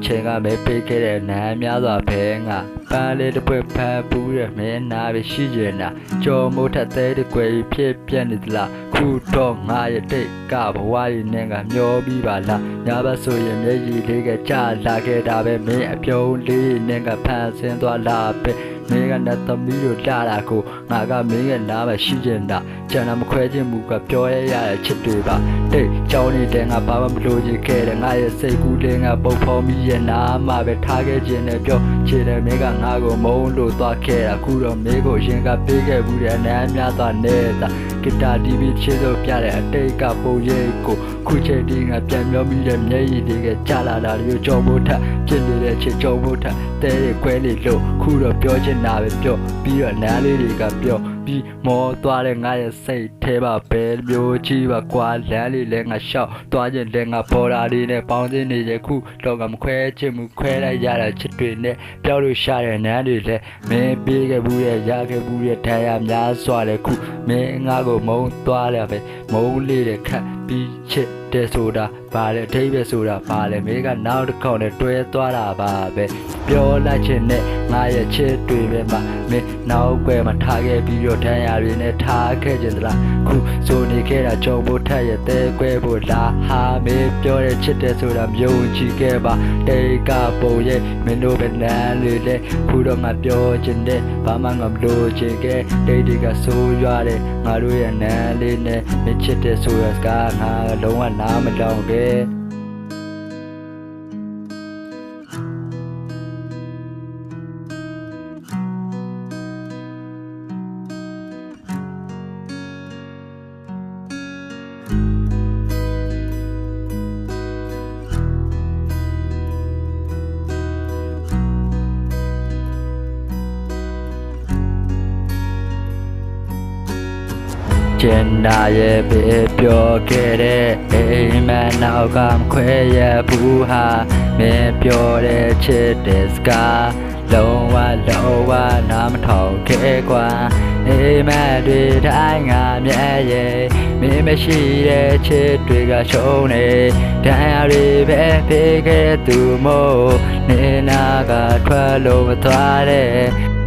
ချိန်ကမဲပေးခဲ့တဲ့နာများစွာဖဲငါပန်းလေးတစ်ပွက်ဖမ်းပူးရမင်းနာပဲရှိကျင်တာကြော်မိုးထက်သေးတဲ့ကွယ်ဖြစ်ပြက်နေသလားခုတော့ငါရဲ့တိတ်ကဘဝရည်နဲ့ကမျောပြီးပါလားညဘက်ဆိုရင်မျက်ရည်လေးကကြာလာခဲ့တာပဲမင်းအပြုံးလေးနဲ့ကဖန်ဆင်းသွားလာပဲမင်းကနဲ့သမီးတို့လာတာကိုငါကမင်းရဲ့နားမှာရှိကျင်တာကျန်တာမခွဲခြင်းမူကပြောရရတဲ့ချစ်တွေပါတိတ်ကြောင်းနေတဲ့ငါဘာမှမလို့ချင်ခဲ့တယ်ငါရဲ့စိတ်ကူးလေးငါပုတ်ဖော်မိရဲ့နားမှာပဲထားခဲ့ခြင်းနဲ့ပြောချင်တယ်မင်းကငါကိုမုန်းလို့သွားခဲ့တာခုတော့မင်းကိုရင်ကပေးခဲ့ဘူးတဲ့အနမ်းများသွားနေတာဂီတာတီဗီချစ်လို့ပြတဲ့အတိတ်ကပုံရိပ်ကိုခုချိန်ဒီငါပြန်မျောမိတဲ့မျက်ရည်တွေကကြာလာတာမျိုးကြော်မိုးထဖြစ်နေတဲ့ချစ်ကြော်မိုးထတဲရဲ့ခွဲလေးလို့ခုတော့ပြောချင်တာပဲပြောပြီးတော့နားလေးတွေကပြောပြီးမောသွားတဲ့ငါရဲ့စိတ်ထဲပါပဲမျိုးကြီးပါကွာလမ်းလေးလည်းငါရှောက်သွားခြင်းလည်းငါပေါ်လာလေးနဲ့ပေါင်းစင်းနေရဲ့ခုတော့ကမခွဲချင်မှုခွဲလိုက်ရတဲ့ချစ်တွေနဲ့ပြောလို့ရှာတဲ့နန်းတွေလည်းမင်းပေးခဲ့ဘူးရဲ့ရခဲ့ဘူးရဲ့တရားများစွာလည်းခုမင်းငါကိုမုန်းသွားတယ်ပဲမုန်းလေးတဲ့ခတ်ပြီးချစ်တဲ့ဆိုတာပါလေအထိပ္ပယ်ဆိုတာပါလေမင်းကနောက်တစ်ခေါက်နဲ့တွဲသွားတာပါပဲပြောလိုက်ခြင်းနဲ့ငါရဲ့ချစ်တွေပဲမှာမင်းနောက်ွယ်မှာထားခဲ့ပြီးတော့တန်ရာတွေနဲ့ထားခဲ့ခြင်းသလားခုဆိုနေခဲ့တာကြုံဖို့ထက်ရဲ့တဲကွဲဖို့လားဟာမင်းပြောတဲ့ချစ်တဲ့ဆိုတာမျိုးကြည့်ခဲ့ပါတိတ်ကပုံရဲ့မင်းတို့ပဲလမ်းလေးလေခုတော့ငါပြောခြင်းနဲ့ဘာမှငါမလို့ချင်ခဲ့တိတ်တွေကဆိုးရွားတဲ့ငါတို့ရဲ့နန်းလေးနဲ့မင်းချစ်တဲ့ဆိုရစကားငါလုံးဝနားမတောင်းခဲ့ကျန်တာရဲ့ပဲပြောခဲ့တဲ့အိမ်မနောက်ကမခွဲရဘူးဟာမင်းပြောတဲ့ချစ်တဲ့စကားလုံးဝနားမထောင်ခဲ့ကွာအိမ်မတွေတိုင်းငါမြဲရဲ့မင်းမရှိတဲ့ချစ်တွေကရှုံးနေတရားတွေပဲဖေးခဲ့သူမို့နေနာကထွက်လို့မသွားတဲ့